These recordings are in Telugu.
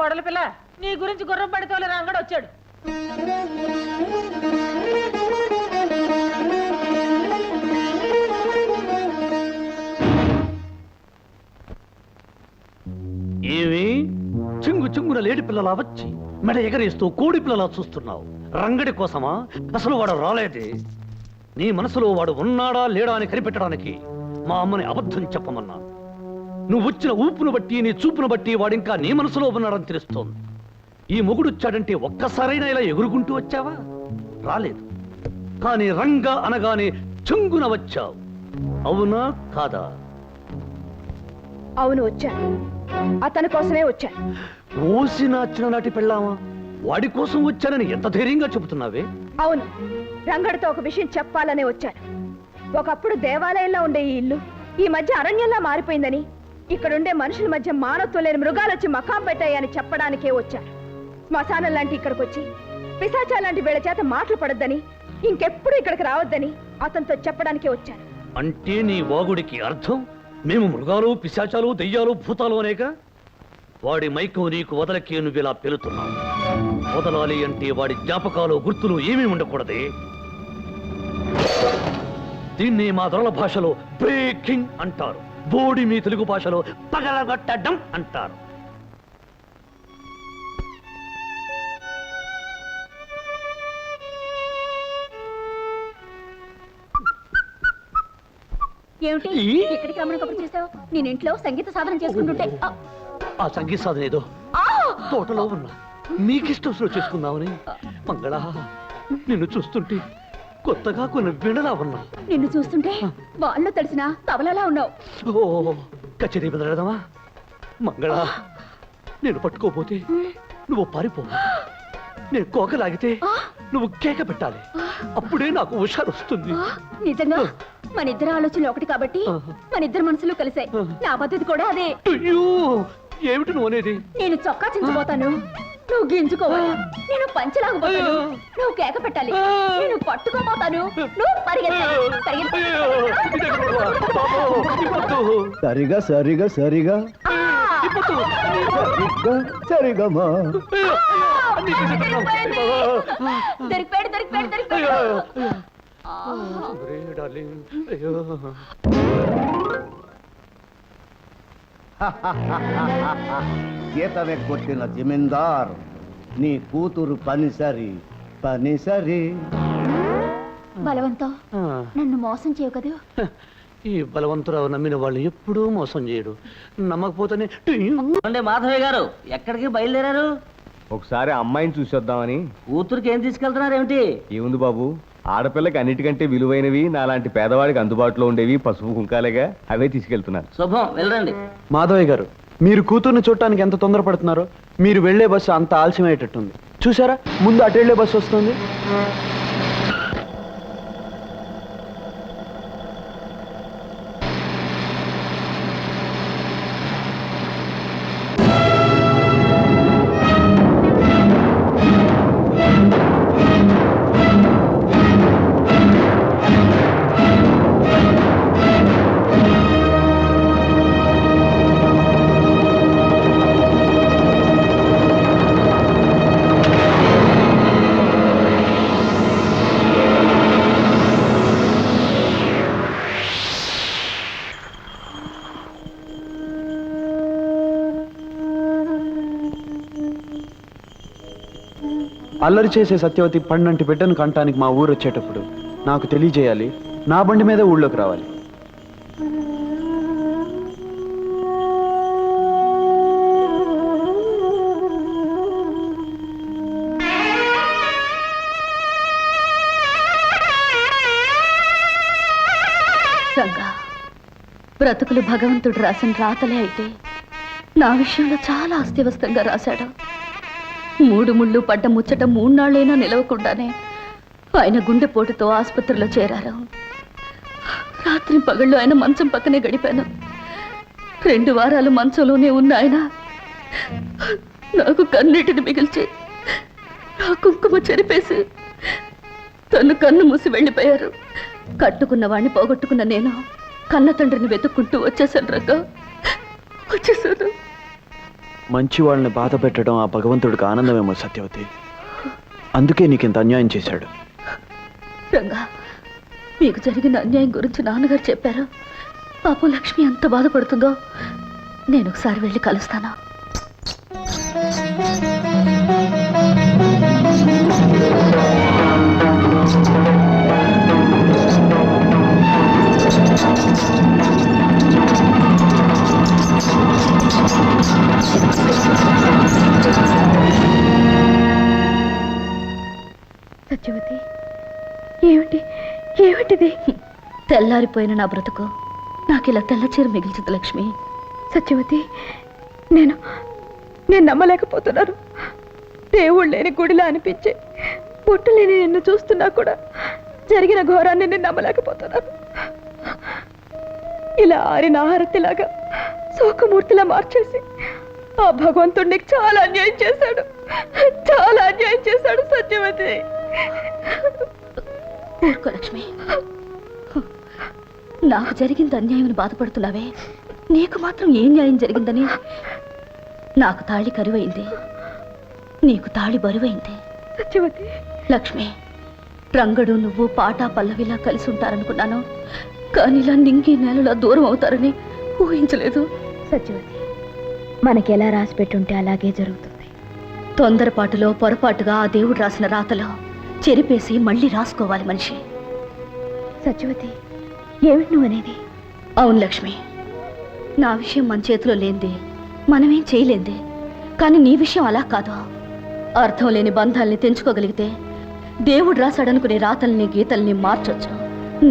కోడల పిల్ల, నీ గురించి గుర్రం పడితోలే రంగడు వచ్చాడు. ఏమి చింగు చింగున లేడి పిల్లలా వచ్చి మెడ ఎగరేస్తూ కోడి పిల్లలా చూస్తున్నావు? రంగడి కోసమా? అసలు వాడు రాలేదే. నీ మనసులో వాడు ఉన్నాడా లేడా అని కనిపెట్టడానికి మా అమ్మని అబద్ధం చెప్పమన్నా. నువ్వు వచ్చిన ఊపును బట్టి, నీ చూపును బట్టి వాడింకా నీ మనసులో ఉన్నాడని తెలుస్తోంది. ఈ మొగుడొచ్చాడంటే ఒక్కసారైనా ఇలా ఎగురుకుంటూ వచ్చావా? రాలేదు. కానీ రంగ అనగానే చింగున వచ్చావు. అవునా కాదా? అవును, వచ్చాను. అతని కోసమే వచ్చాను. ఓసిన చిన్ననాటి పెళ్ళామా? వాడి కోసం వచ్చానని ఎంత ధైర్యంగా చెబుతున్నావే? అవును, రంగడితో ఒక విషయం చెప్పాలనే వచ్చాను. ఒకప్పుడు దేవాలయంలో ఉండే ఈ ఇల్లు ఈ మధ్య అరణ్యంలా మారిపోయిందని, ఇక్కడుండే మనుషుల మధ్య మానవత్వం లేని మృగాలు వచ్చి మకాం పెట్టాయని చెప్పడానికే వచ్చాను. శ్మశానం లాంటి ఇక్కడికి వచ్చి పిశాచా లాంటి వీళ్ళ చేత మాటలు పడొద్దని, ఇంకెప్పుడు ఇక్కడికి రావద్దని అతనితో చెప్పడానికే వచ్చాను. అంటే నీ వాగుడికి అర్థం మేము మృగాలు, పిశాచాలు, దెయ్యాలు, భూతాలు అనేక? వాడి మైకం నీకు వదలకే నువ్విలా పెలుతున్నావు. వదలాలి అంటే వాడి జ్ఞాపకాలు, గుర్తులు ఏమీ ఉండకూడదే. దీన్ని మా దొరల భాషలో బ్రేకింగ్ అంటారు. బోడి మీ తెలుగు భాషలో పగలగొట్టడం అంటారు. ఏమిటి ఇక్కడికి రమ్మని కబురు చేసావు? నేను ఇంట్లో సంగీత సాధన చేసుకుంటుంటే ఆ సంగీత సాధన ఏదో తోటలో ఉన్నా నీకిష్టం చేసుకుందామని. మంగళ, నిన్ను చూస్తుంటే కొత్తగా కొన్ని వినలా ఉన్నా. నిన్ను చూస్తుంటే వాళ్ళు తెలిసిన తవలలా ఉన్నావు. ఓ కచేరీ బెదరదమా? మంగళ, నేను పట్టుకోపోతే నువ్వు పారిపో. నేను కోకలాగితే నువ్వు కేక పెట్టాలి. అప్పుడే నాకు హుషారు వస్తుంది. నిజంగా మన ఇద్దరు ఆలోచనలు ఒకటి కాబట్టి మన ఇద్దరు మనసులు కలిసాయి. నా పద్ధతి కూడా అదే. అయ్యో, ఏమిటి నువ్వు అనేది? నేను చొక్కా చించిపోతాను, నువ్వు గింజుకోవాలి. నేను పంచలాగపోతాను, నువ్వు కేక పెట్టాలి. నేను పట్టుకోపోతాను, నువ్వు పరిగెత్తాలి. సరిగా సరిగా సరిగా సరిగమా దొరికిపోయాడు, దొరికిపోయాడు, దొరికిపోయాడు. గీతవే కొట్టిన జమీందార్, నీ కూతురు పనిసరి పనిసరి. బలవంతం, నన్ను మోసం చేయవు కదా. ఈ బలవంతురావు నమ్మిన వాళ్ళు ఎప్పుడూ మోసం చేయడు. నమ్మకపోతేనే. మాధవయ్య గారు ఎక్కడికి బయలుదేరారు? ఒకసారి అమ్మాయిని చూసొద్దామని. కూతురికి ఏం తీసుకెళ్తున్నారు ఏమిటి? ఏముంది బాబు, ఆడపిల్లకి అన్నిటికంటే విలువైనవి, నాలాంటి పేదవాడికి అందుబాటులో ఉండేవి పసుపు కుంకాలేగా, అవే తీసుకెళ్తున్నారు. శుభం, వెళ్ళండి. మాధవయ్య గారు, మీరు కూతుర్ని చూడటానికి ఎంత తొందరపడుతున్నారో. మీరు వెళ్లే బస్సు అంత ఆలస్యమయ్యేటట్టుంది. చూసారా, ముందు అటు వెళ్లే బస్సు వస్తుంది. అల్లరి చేసే సత్యవతి పండంటి బిడ్డను కంటానికి మా ఊరు వచ్చేటప్పుడు నాకు తెలియజేయాలి. నా బండి మీద ఊళ్ళోకి రావాలి. రంగా, బ్రతుకులు భగవంతుడు రాసిన రాతలే అయితే నా విషయంలో చాలా అస్తవ్యస్తంగా రాశాడు. 3 ముళ్ళు పడ్డ ముచ్చట 3 నాళ్ళైనా నిలవకుండానే ఆయన గుండెపోటుతో ఆసుపత్రిలో చేరారు. రాత్రి పగళ్ళు ఆయన మంచం పక్కనే గడిపాను. 2 వారాలు మంచంలోనే ఉన్న ఆయన నాకు కన్నీటిని మిగిల్చి నా కుంకుమ చెరిపేసి తను కన్ను మూసి వెళ్ళిపోయారు. కట్టుకున్న వాణ్ణి పోగొట్టుకున్న నేను కన్న తండ్రిని వెతుక్కుంటూ వచ్చేసాను రంగా, వచ్చేసాను. మంచి వాళ్ళని బాధ పెట్టడం ఆ భగవంతుడికి ఆనందమేమో సత్యవతి. అందుకే నీకింత అన్యాయం చేశాడు. రంగా, మీకు జరిగిన అన్యాయం గురించి నాన్నగారు చెప్పారు. పాపం లక్ష్మి ఎంత బాధపడుతుందో నేను ఒకసారి వెళ్ళి కలుస్తాను. సత్యవతి, ఏమిటి ఏమిటిది? తెల్లారిపోయిన నా బ్రతుకు నాకు ఇలా తెల్ల చీర మిగిల్చింది లక్ష్మి. సత్యవతి, నేను నమ్మలేకపోతున్నాను. దేవుడు లేని గుడిలా అనిపించే పుట్టలేని నిన్ను చూస్తున్నా కూడా జరిగిన ఘోరాన్ని నేను నమ్మలేకపోతున్నాను. ఇలా ఆరిన ఆహారతిలాగా శోకమూర్తిలా మార్చేసి ఆ భగవంతుడు నీకు చాలా అన్యాయం చేశాడు, చాలా అన్యాయం చేశాడు సత్యవతి. ఊరుకో లక్ష్మి, నాకు జరిగింది అన్యాయం బాధపడుతున్నావే, నీకు మాత్రం ఏం న్యాయం జరిగిందని? నాకు తాళి కరువైంది, నీకు తాళి బరువైంది. సత్యవతి, లక్ష్మి, రంగడు నువ్వు పాటా పల్లవిలా కలిసి ఉంటారనుకున్నాను, కానీ ఇలా నింగి నేలలా దూరం అవుతారని ఊహించలేదు. సత్యవతి, మనకెలా రాసి పెట్టుంటే అలాగే జరుగుతుంది. తొందరపాటులో పొరపాటుగా ఆ దేవుడు రాసిన రాతలో చెరిపేసి మళ్ళీ రాసుకోవాలి మనిషి. సత్యవతి, ఏమిటి నువ్వు అనేది? అవును లక్ష్మి, నా విషయం మన చేతిలో లేంది, మనమేం చేయలేంది. కానీ నీ విషయం అలా కాదు. అర్థం లేని బంధాల్ని తెంచుకోగలిగితే దేవుడు రాశాడనుకునే రాతల్ని గీతల్ని మార్చొచ్చు.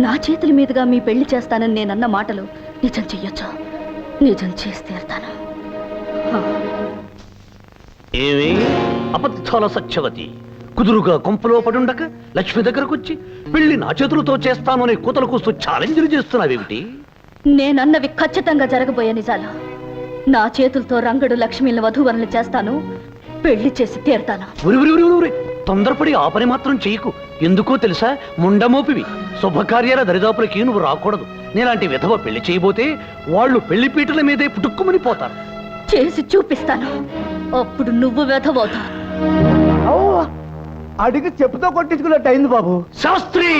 నా చేతుల మీదుగా మీ పెళ్లి చేస్తానని నేనన్న మాటలు నిజం చెయ్యొచ్చు, నిజం చేసి తీరుతాను. ఏమి అబద్ధాల సత్యవతి, కుదురుగా కొంపలో పడుండక లక్ష్మి దగ్గరకు వచ్చి పెళ్లి నా చేతులతో చేస్తాను అనే కూతలు కూస్తూ ఛాలెంజ్లు చేస్తున్నావేమిటి? నేనన్నవి ఖచ్చితంగా జరగబోయే నిజాలు. నా చేతులతో రంగడు లక్ష్మిని వధూవరులు చేస్తాను, పెళ్లి చేసి తీరుతాను. ఉరి ఉరి ఉరి ఉరి, తొందరపడి ఆ పని మాత్రం చెయ్యకు. ఎందుకో తెలుసా? ముండమోపివి. శుభకార్యాల దరిదాపులకి నువ్వు రాకూడదు. నేలాంటి విధవ పెళ్లి చేయబోతే వాళ్ళు పెళ్లి పీటల మీదే పుట్టుక్కుమని పోతారు. చేసి చూపిస్తాను, అప్పుడు నువ్వు వెధవవుతావు. అడిగి చెప్పుతో కొట్టించుకున్నట్టు అయింది బాబు. శాస్త్రి,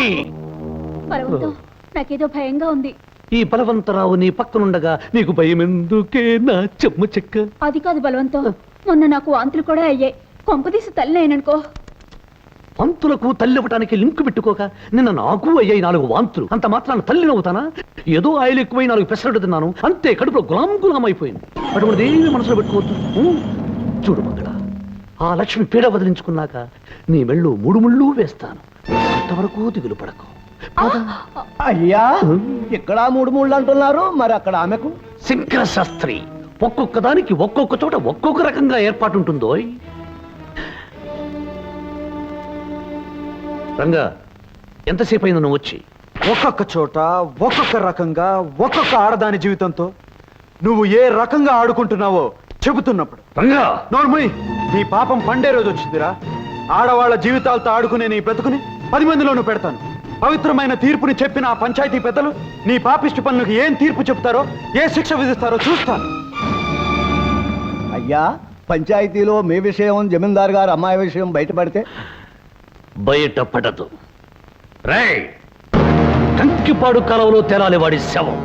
నాకేదో భయంగా ఉంది. ఈ బలవంతరావు నీ పక్కనుండగా నీకు భయం ఎందుకే నా చెమ్మ చెక్క? అది కాదు బలవంతం, మొన్న నాకు వాంతులు కూడా అయ్యాయి. కొంపదీసి తల్లి అయిననుకో. వాంతులకు తల్లి ఇవ్వటానికి లింకు పెట్టుకోక నిన్న నాకు అయ్యాయి 4 వాంతులు. అంత మాత్రాన తల్లి నవ్వుతానా? ఏదో ఆయిల్ ఎక్కువై 4 పెసరట్టు తిన్నాను అంతే, కడుపులో గులాం అయిపోయింది. అటువంటిది ఏమీ మనసులో పెట్టుకోవద్దు. చూడు మంగళ, ఆ లక్ష్మి పీడ వదిలించుకున్నాక నీ మెళ్ళు 3 ముళ్ళు వేస్తాను. అంతవరకు దిగులు పడకు. అయ్యా, ఇక్కడ 3 ముళ్ళు అంటున్నారు, మరి అక్కడ ఆమెకు? శంకర శాస్త్రి, ఒక్కొక్క దానికి ఒక్కొక్క చోట ఒక్కొక్క రకంగా ఏర్పాటు ఉంటుందో. రంగా, ఎంతసేపు అయింది నువ్వు వచ్చి? ఒక్కొక్క చోట ఒక్కొక్క రకంగా ఒక్కొక్క ఆడదాని జీవితంతో నువ్వు ఏ రకంగా ఆడుకుంటున్నావో చెబుతున్నప్పుడు. రంగా, నోర్మయ్, నీ పాపం పండే రోజు వచ్చిందిరా. ఆడవాళ్ల జీవితాలతో ఆడుకునే నీ బ్రతుకుని 10 మందిలోనూ పెడతాను. పవిత్రమైన తీర్పుని చెప్పిన ఆ పంచాయతీ పెద్దలు నీ పాపిష్టి పనులకు ఏం తీర్పు చెప్తారో, ఏ శిక్ష విధిస్తారో చూస్తాను. అయ్యా, పంచాయతీలో మీ విషయం, జమీందార్ గారు అమ్మాయి విషయం బయటపడితే? బయట పడదు. రేయ్, కంకిపాడు కాలంలో తేలాలి వాడి శవం.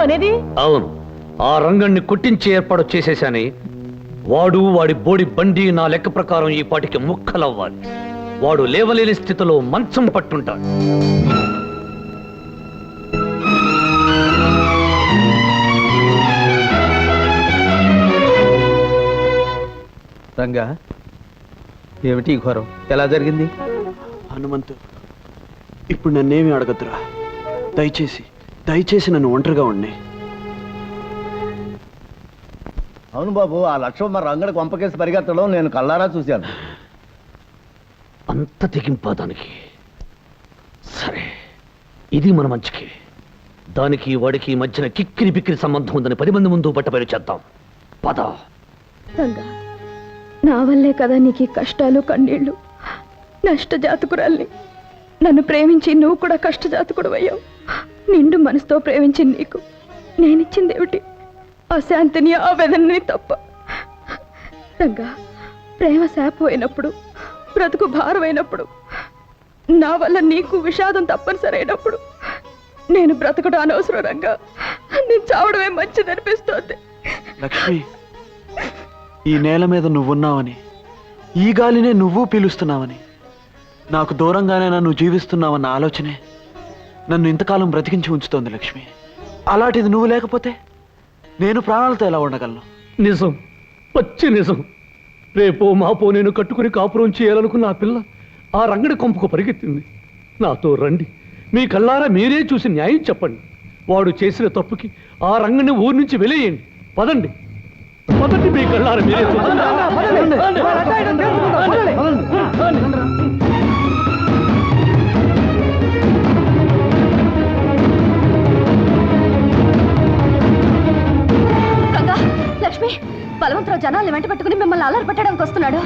అనేది అవును, ఆ రంగణ్ణి కొట్టించి ఏర్పాటు చేసేశాని. వాడు వాడి బోడి బండి నా లెక్క ప్రకారం ఈ పాటికి ముక్కలవ్వాలి. వాడు లేవలేని స్థితిలో మంచం పట్టుంటాడు. రంగా, ఏమిటి ఈ ఘోరం? ఎలా జరిగింది? హనుమంతు, ఇప్పుడు నన్నేమి అడగద్దురా. దయచేసి నన్ను ఒంటరిగా ఉండి. అవును బాబు, ఆ లక్ష్మణ మరి రంగడి కొంపకేసి పరిగెత్తడం నేను కళ్ళారా చూశాను. అంత తెగింపా దానికి? సరే, ఇది మన మంచికి. దానికి వాడికి మధ్యన కిక్కిరి బిక్కిరి సంబంధం ఉందని 10 మంది ముందు బట్టబయలు చేద్దాం. పద. రంగా, నా వల్లే కదా నీకు ఈ కష్టాలు కన్నీళ్లు. నష్టజాతకురాల్ని. నన్ను ప్రేమించి నువ్వు కూడా కష్టజాతకుడు అయ్యావు. నిండు మనసుతో ప్రేమించి నీకు నేనిచ్చిందేమిటి? అశాంతిని, ఆవేదనని తప్ప. రంగా, ప్రేమ శాపమైనప్పుడు, బ్రతుకు భారమైనప్పుడు, నా వల్ల నీకు విషాదం తప్పనిసరి అయినప్పుడు నేను బ్రతకడం అనవసరం. రంగా, నేను చావడమే మంచిదనిపిస్తోంది. లక్ష్మి, ఈ నేల మీద నువ్వున్నావని, ఈ గాలినే నువ్వు పీలుస్తున్నావని, నాకు దూరంగానే నన్ను జీవిస్తున్నావన్న ఆలోచనే నన్ను ఇంతకాలం బ్రతికించి ఉంచుతోంది లక్ష్మి. అలాంటిది నువ్వు లేకపోతే నేను ప్రాణాలతో ఎలా ఉండగలను? నిజం, పచ్చి నిజం. రేపో మాపో నేను కట్టుకుని కాపురం చేయాలనుకున్న ఆ పిల్ల ఆ రంగడి కొంపకు పరిగెత్తింది. నాతో రండి, మీ కళ్ళారా మీరే చూసి న్యాయం చెప్పండి. వాడు చేసిన తప్పుకి ఆ రంగడిని ఊరి నుంచి వెలేయండి. పదండి, పదండి, మీ కళ్ళారా మీరే చూడండి. రంగా, లక్ష్మి, బలవంతరావు జనాల్ని వెంట పెట్టుకుని మిమ్మల్ని అల్లరి పెట్టడానికి వస్తున్నాడు.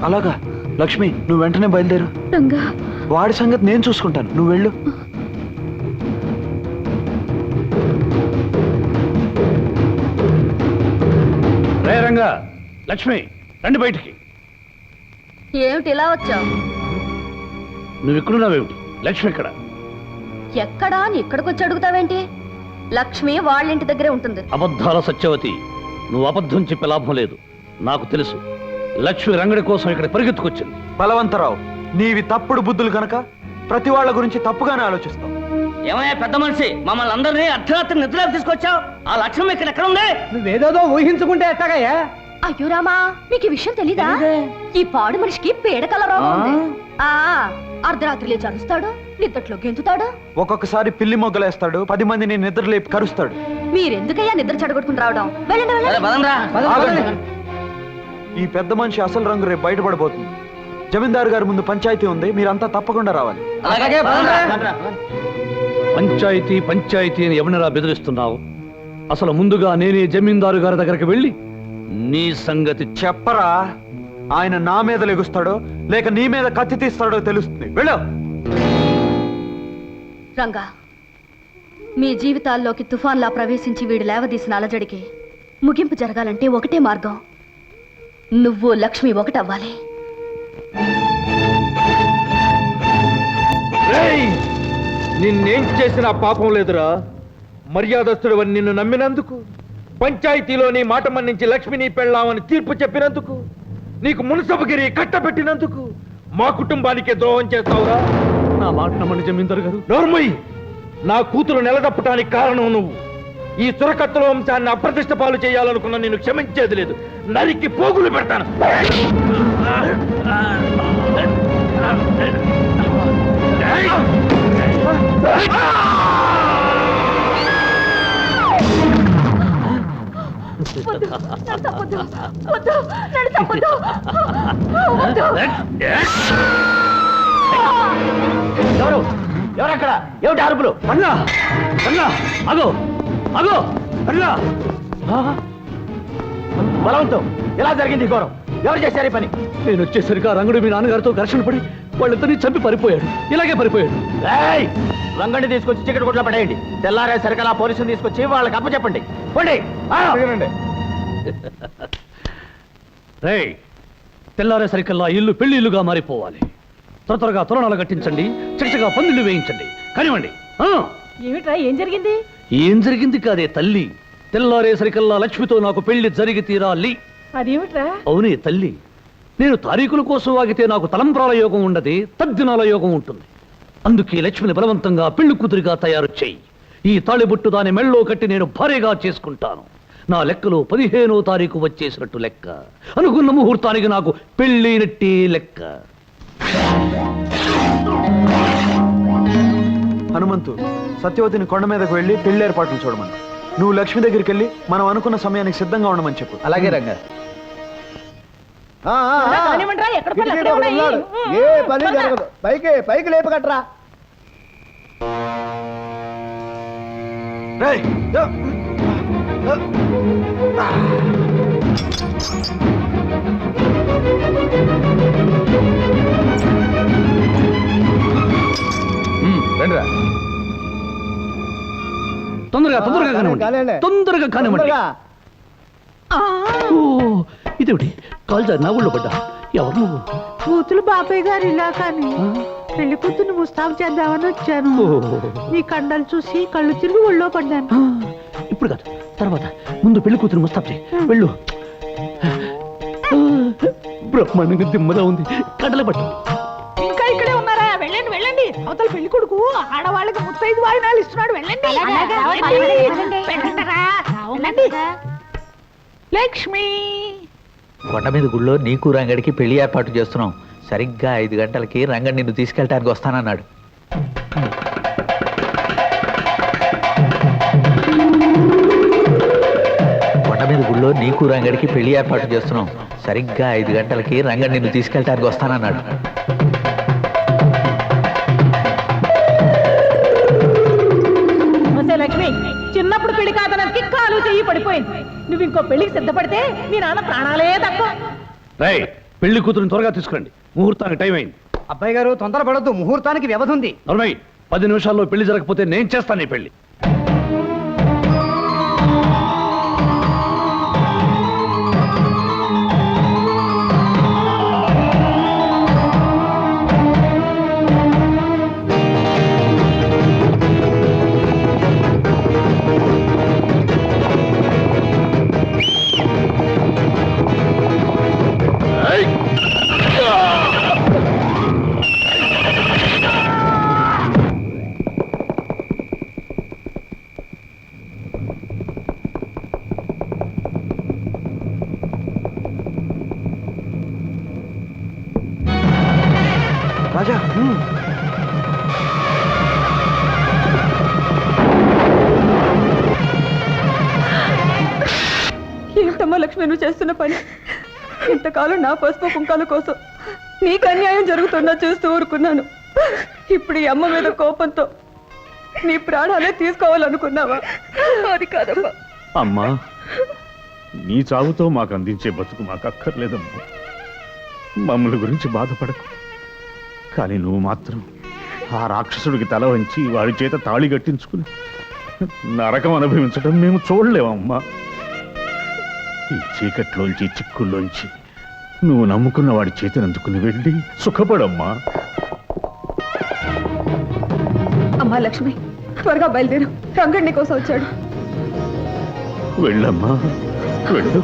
అలాగా? లక్ష్మి, నువ్వు వెంటనే బయలుదేరు. రంగా, వాడి సంగతి నేను చూసుకుంటాను, నువ్వు వెళ్ళు. రే రంగా, లక్ష్మి, రండి బయటికి. ఏమిటి ఇలా వచ్చావు? నువ్వు ఇక్కడున్నావేమిటి? లక్ష్మి ఇక్కడ. ఎక్కడా అని ఇక్కడికి వచ్చి అడుగుతావేంటి? లక్ష్మి వాళ్ళ ఇంటి దగ్గరే ఉంటుంది. అబద్ధాల సత్యవతి, నువ్వు అబద్ధం చెప్పే లాభం లేదు. నాకు తెలుసు, లక్ష్మి రంగడి కోసం ఇక్కడ పరిగెత్తుకొచ్చింది. బలవంతరావు, నీవి తప్పుడు బుద్ధులు కనుక ప్రతి వాళ్ళ గురించి తప్పుగానే ఆలోచిస్తావు. ఏమయ్యా పెద్ద మనిషి, మమ్మల్ని అందరినీ అర్ధరాత్రి నిద్రలోకి తీసుకొచ్చావు. ఆ లక్ష్యం ఎక్కడ ఉంది? నువ్వేదేదో ఊహించుకుంటే ఎట్టగయ్యా? అయ్యో రామా, మీకు ఈ విషయం తెలీదా? ఈ పాడు మనిషికి పీడకల రోగం ఉంది. అర్ధరాత్రి లేచి అరుస్తాడు, నిద్దట్లో గెంతుతాడు, ఒక్కొక్కసారి పిల్లి మొగ్గలేస్తాడు, 10 మందిని నిద్ర లేపి కరుస్తాడు. మీరెందుకయ్యా నిద్ర చెడగొట్టుకుని రావడం? వెళ్ళండి, వెళ్ళండి. ఆగండి. ఈ పెద్ద మనిషి అసలు రంగు రేపు బయటపడబోతుంది. జమీందారు గారి ముందు పంచాయతీ ఉంది, మీరంతా తప్పకుండా రావాలి. పంచాయతీ పంచాయతీ అని ఎవరినరా బెదిరిస్తున్నావు? అసలు ముందుగా నేనే జమీందారు గారి దగ్గరికి వెళ్ళి నీ సంగతి చెప్పరా. ఆయన నా మీద లెగుస్తాడో లేక నీ మీద కత్తి తీస్తాడో తెలుస్తుంది. వెళ్ళు. రంగా, మీ జీవితాల్లోకి తుఫాన్లా ప్రవేశించి వీడు లేవదీసిన అలజడికి ముగింపు జరగాలంటే ఒకటే మార్గం. నువ్వు లక్ష్మి ఒకటవ్వాలి. నిన్నేం చేసినా పాపం లేదురా. మర్యాదస్తుడు నిన్ను నమ్మినందుకు, పంచాయతీలో నీ మాట మన్నించి లక్ష్మిని పెళ్ళామని తీర్పు చెప్పినందుకు, నీకు మున్సబగిరి కట్టబెట్టినందుకు మా కుటుంబానికే ద్రోహం చేస్తావురా. నా మాట నమ్మని జమీందారు గారు. నోర్మయ్య, నా కూతురు నిలదప్పటానికి కారణం నువ్వు. ఈ చురకత్తుల వంశాన్ని అప్రతిష్ట పాలు చేయాలనుకున్న నేను క్షమించేది లేదు. నరికి పోగులు పెడతాను. ఎవరక్కడ? ఏమిటి అరుపులు? రంగా, రంగా, అగో, అగో, రంగా. బలవంతం, ఎలా జరిగింది ఈ ఘోరం? ఎవరు చేశారు ఈ పని? నేను వచ్చేసరికి ఆ రంగుడు మీ నాన్నగారితో ఘర్షణ పడి వాళ్ళిద్దరినీ చంపి పారిపోయాడు. ఇలాగే పారిపోయాడు. రంగండి తీసుకొచ్చి చికెట్ కొట్లో పడేయండి. తెల్లారే సరికలా పోలీసులు తీసుకొచ్చి వాళ్ళకి అప్పచెప్పండి. పోండి. రేయ్, తెల్లారేసరికల్లా ఇల్లు పెళ్లి ఇల్లుగా మారిపోవాలి. త్వరగా తోరణాలు కట్టించండి, చకచగా పందిళ్ళు వేయించండి. కనివ్వండి. ఏమిట్రా, ఏం జరిగింది? ఏం జరిగింది కాదే తల్లి, తెల్లారేసరికల్లా లక్ష్మితో నాకు పెళ్లి జరిగి తీరాలి. అదేమిట్రా? అవునే తల్లి, నేను తారీఖుల కోసం ఆగితే నాకు తలంబ్రాల యోగం ఉండదు, తద్దినాల యోగం ఉంటుంది. అందుకే లక్ష్మిని బలవంతంగా పెళ్లి కూతురిగా తయారు చేయి. ఈ తాళిబొట్టు దాని మెళ్ళో కట్టి నేను భారీగా చేసుకుంటాను. నా లెక్కలో 15వ తారీఖు వచ్చేసినట్టు లెక్క. అనుకున్న ముహూర్తానికి నాకు పెళ్ళైనట్టే లెక్క. హనుమంతు, సత్యవతిని కొండ మీదకు వెళ్ళి పెళ్లి ఏర్పాట్లు చూడమని. నువ్వు లక్ష్మి దగ్గరికి వెళ్ళి మనం అనుకున్న సమయానికి సిద్ధంగా ఉండమని చెప్పు. అలాగే రంగా. కానివ్వండిరా, ఎక్కడ పనులు అక్కడే ఉన్నాయి. ఏ పని జరగదు. పైకి లేపకట్రా. రేయ్, రండిరా. తొందరగా కానివ్వండి, తొందరగా కానివ్వండి. ఓ, ఇదేమిటి కాల్జా నా ఊళ్ళో పడ్డా? ఎవరు నువ్వు? కూతురు బాబాయ్ గారు ఇలా కానీ పెళ్లి కూతురు ముస్తాబు చేద్దామని వచ్చాను. నీ కండలు చూసి కళ్ళు తిరిగి ఒళ్ళో పడ్డాను. ఇప్పుడు కాదు, తర్వాత. ముందు పెళ్లి కూతురు ముస్తాబు చేయి. వెళ్ళు. బ్రహ్మాండంగా దిమ్మలా ఉంది, కడల పట్టు. ఇంకా ఇక్కడే ఉన్నారా? వెళ్ళండి వెళ్ళండి. అవతల పెళ్లి కొడుకు ఆడవాళ్ళకి 35 వాయినాలు ఇస్తున్నాడు. వెళ్ళండి. వెళ్ళండిరా, వెళ్ళండి. లక్ష్మి, కొండ మీద గుళ్ళో నీకు రంగడికి పెళ్లి ఏర్పాటు చేస్తున్నాం. సరిగ్గా 5 గంటలకి రంగడి నిన్ను తీసుకెళ్ళటానికి వస్తానన్నాడు. కొండ మీద గుళ్ళో నీకు రంగడికి పెళ్లి ఏర్పాటు చేస్తున్నాం. సరిగ్గా 5 గంటలకి రంగడి నిన్ను తీసుకెళ్ళటానికి వస్తానన్నాడు. లక్ష్మి, చిన్నప్పుడు పెళ్లి కాదనకి కాలు చెయ్యి పడిపోయింది. నువ్వు ఇంకో పెళ్లికి సిద్ధపడితే మీ నాన్న ప్రాణాలే తక్కువ. రేయ్, పెళ్లి కూతురుని త్వరగా తీసుకురండి, ముహూర్తానికి టైం అయింది. అబ్బాయి గారు తొందరపడద్దు, ముహూర్తానికి వ్యవధి ఉంది. నర్మయ్, 10 నిమిషాల్లో పెళ్లి జరగకపోతే నేను చేస్తాను ఈ పెళ్లి. రాజా, ఏమిటమ్మా లక్ష్మి నువ్వు చేస్తున్న పని? ఇంతకాలం నా పసుపు కుంకాల కోసం నీకు అన్యాయం జరుగుతున్నా చూస్తూ ఊరుకున్నాను. ఇప్పుడు ఈ అమ్మ మీద కోపంతో నీ ప్రాణాలే తీసుకోవాలనుకున్నావా? అది కాదమ్మా. అమ్మా, నీ చావుతో మాకు అందించే బతుకు మాకు అక్కర్లేదమ్మా. మమ్మల్ని గురించి బాధపడకు. కానీ నువ్వు మాత్రం ఆ రాక్షసుడికి తల వంచి వాడి చేత తాళి కట్టించుకుని నరకం అనుభవించడం మేము చూడలేమమ్మా. ఈ చీకట్లోంచి చిక్కుల్లోంచి నువ్వు నమ్ముకున్న వాడి చేతిని అందుకుని వెళ్ళి సుఖపడమ్మా. అమ్మా లక్ష్మి, త్వరగా బయలుదేరు. రంగడి కోసం వచ్చాడు. వెళ్ళమ్మా, వెళ్ళు.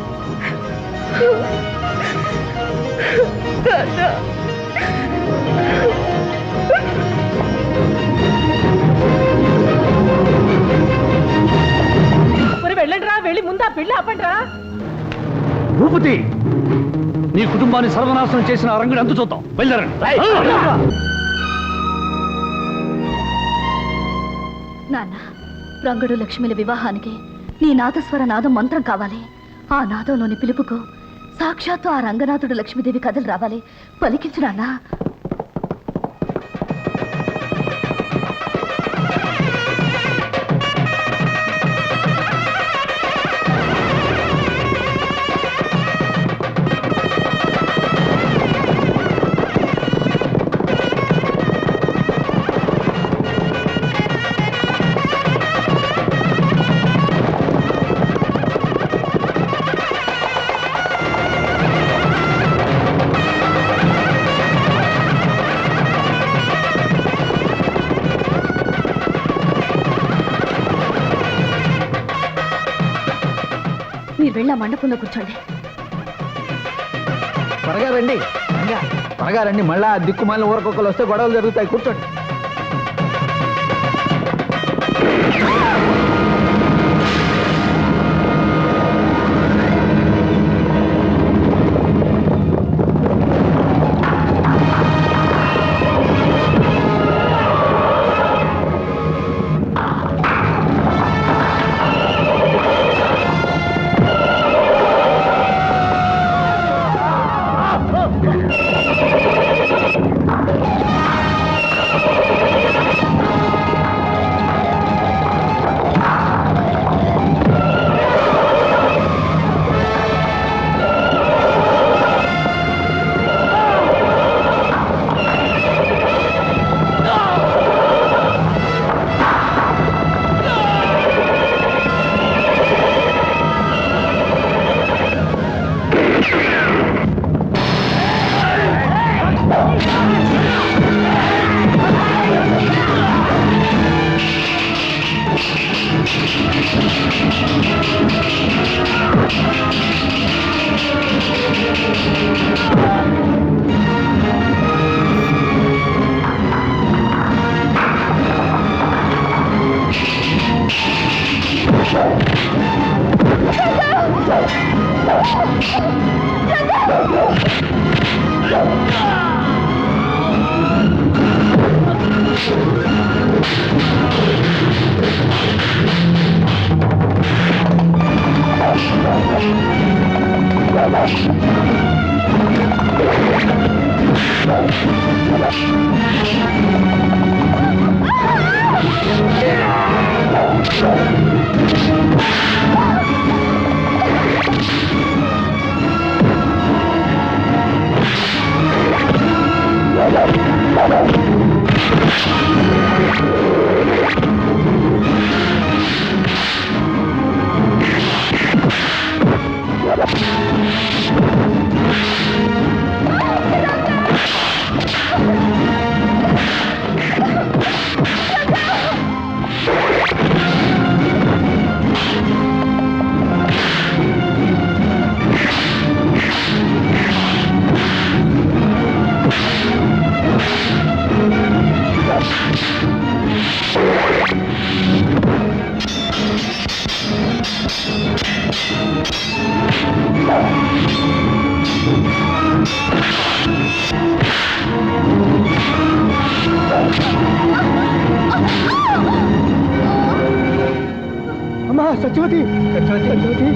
వెళ్ళండి రా, వెళ్ళి ముందా పెళ్లి ఆపండి రా. భూపతి, నీ కుటుంబాన్ని సర్వనాశనం చేసిన ఆ రంగుడు అంత చూద్దాం. బయలుదేరండి. నాన్న, రంగడు లక్ష్మిల వివాహానికి నీ నాదస్వర నాదం మంత్రం కావాలి. ఆ నాదంలోని పిలుపుకు సాక్షాత్తు ఆ రంగనాథుడు లక్ష్మీదేవి కథలు రావాలి. పలికించు నాన్నా. వెళ్ళి ఆ మండపంలో కూర్చోండి. త్వరగా రండి, త్వరగా రండి. మళ్ళా దిక్కుమాలిన ఊరకొక్కలు వస్తే గొడవలు జరుగుతాయి. కూర్చోండి. అమ్మా సత్యవతి, సత్యవతి.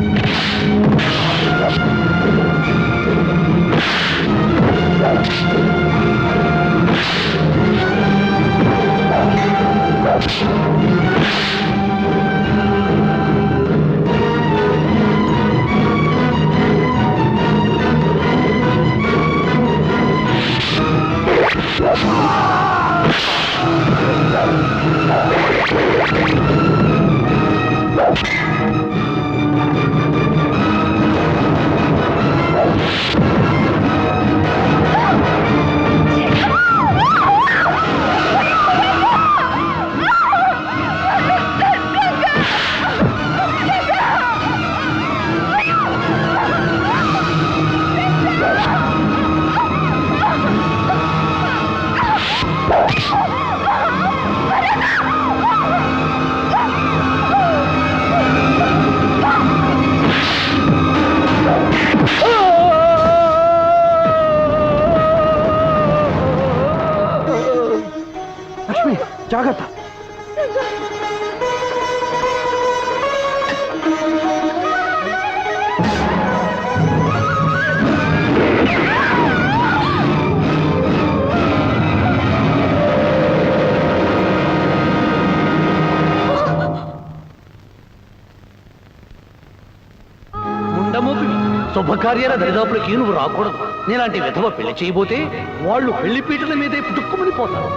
లక్ష్మి జాగ్రత్త. ముండమోపి శుభకార్యాల దరిదాపులకి నువ్వు రాకూడదు. నేలాంటి విధవ పెళ్లి చేయబోతే వాళ్ళు పెళ్లి పీటల మీదే పుట్టుక్కుమని పోతారు.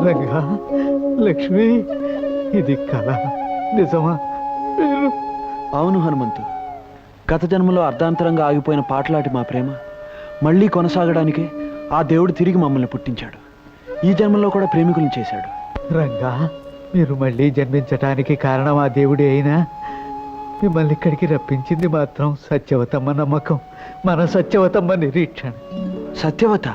రంగా, లక్ష్మి, ఇది కళ నిజమా? మీరు అవును హనుమంతు, గత జన్మలో అర్ధాంతరంగా ఆగిపోయిన పాటలాటి మా ప్రేమ మళ్ళీ కొనసాగడానికే ఆ దేవుడు తిరిగి మమ్మల్ని పుట్టించాడు. ఈ జన్మలో కూడా ప్రేమికులను చేశాడు. రంగా, మీరు మళ్ళీ జన్మించటానికి కారణం ఆ దేవుడే అయినా మిమ్మల్ని ఇక్కడికి రప్పించింది మాత్రం సత్యవతమ్మ నమ్మకం, మన సత్యవతమ్మ నిరీక్షణ. సత్యవత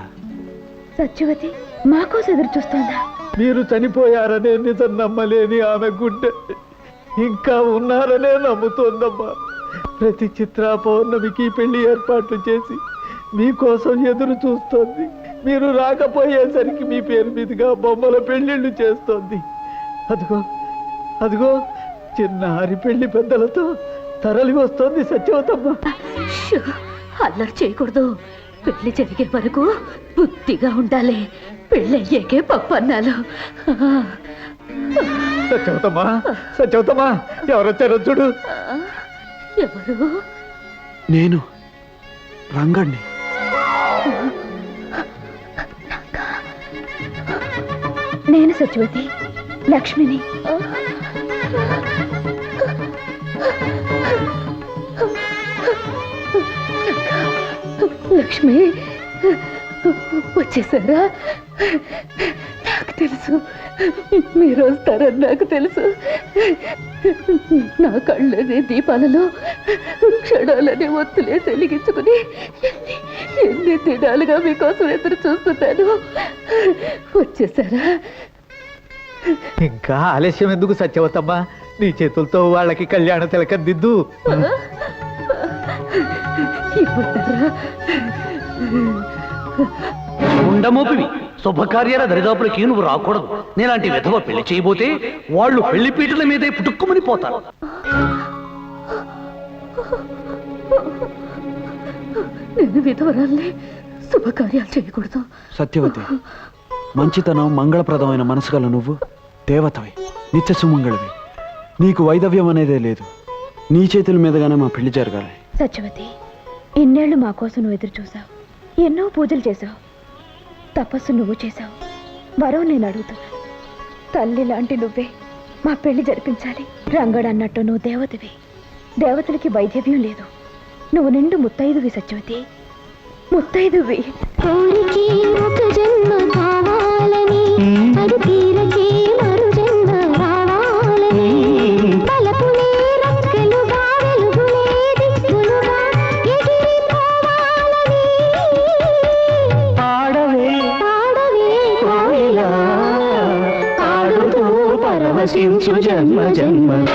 సత్యవతి మాకోసం ఎదురు చూస్తోందా? మీరు చనిపోయారనే నిజం నమ్మలేని ఆమె గుండె ఇంకా ఉన్నారనే నమ్ముతోందమ్మా. ప్రతి చిత్రా పౌర్ణమికి పెళ్లి ఏర్పాట్లు చేసి మీకోసం ఎదురు చూస్తోంది. మీరు రాకపోయేసరికి మీ పేరు మీదుగా బొమ్మల పెళ్లిళ్ళు చేస్తోంది. అదిగో అదిగో చిన్నారి పెళ్లి పెద్దలతో తరలి వస్తోంది సత్యవతమ్మ. షూ, అల్లరి చేయకూడదు. పెళ్లి జరిగే వరకు బుద్ధిగా ఉండాలి. పెళ్ళయ్యాకే పప్పన్నాలు. సత్యవతమ్మా, సత్యవతమ్మా, ఎవరొచ్చారో చూడు. ఎవరు? నేను రంగణ్ణి. నేను సత్యవతి, లక్ష్మిని. లక్ష్మి వచ్చేసారా? నాకు తెలుసు మీరు వస్తారని నాకు తెలుసు. నా కళ్ళనే దీపాలలో క్షణాలనే ఒత్తులే వెలిగించుకుని ఎన్ని దినాలుగా మీకోసం ఎదురు చూస్తున్నాను. వచ్చేసారా? ఇంకా ఆలస్యం ఎందుకు సత్యవతమ్మ? నీ చేతులతో వాళ్ళకి కళ్యాణ తిలకం దిద్దు. ఇవ్వతారా? ఉండమోపివి శుభకార్యాల దరిదాపులకి నువ్వు రాకూడదు. నేలాంటి విధవ పెళ్లి చేయబోతే వాళ్ళు పెళ్లి పీటల మీదే పుట్టుక్కుమని పోతారు. నేను విధవరాల్ని, శుభకార్యాలు చేయకూడదు. సత్యవతి, మంచితనం మంగళప్రదమైన మనసు గల నువ్వు దేవతవి, నిత్య సుమంగళవి. నీకు వైదవ్యం అనేదే లేదు. నీ చేతుల మీదగానే మా పెళ్లి జరగాలి. సత్యవతి, ఇన్నేళ్లు మా కోసం నువ్వు ఎదురు చూసావు, ఎన్నో పూజలు చేశావు, తపస్సు నువ్వు చేశావు, వరం నేను అడుగుతున్నా. తల్లి లాంటి నువ్వే మా పెళ్లి జరిపించాలి. రంగడు అన్నట్టు నువ్వు దేవతవి. దేవతలకి వైద్యవ్యం లేదు. నువ్వు నిండు ముత్తైదువి సత్యవతి, ముత్తైదువి. కోరికే ఒక జన్మ కావాలని, అది తీరకే మరు జన్మ రావాలని, బలపులే రక్కలుగా వెలుగులే దిక్కులుగా ఎగిరిపోవాలని. పాడవే పాడవే కోయిలా, పాడుతూ పరవశించు జన్మ జన్మ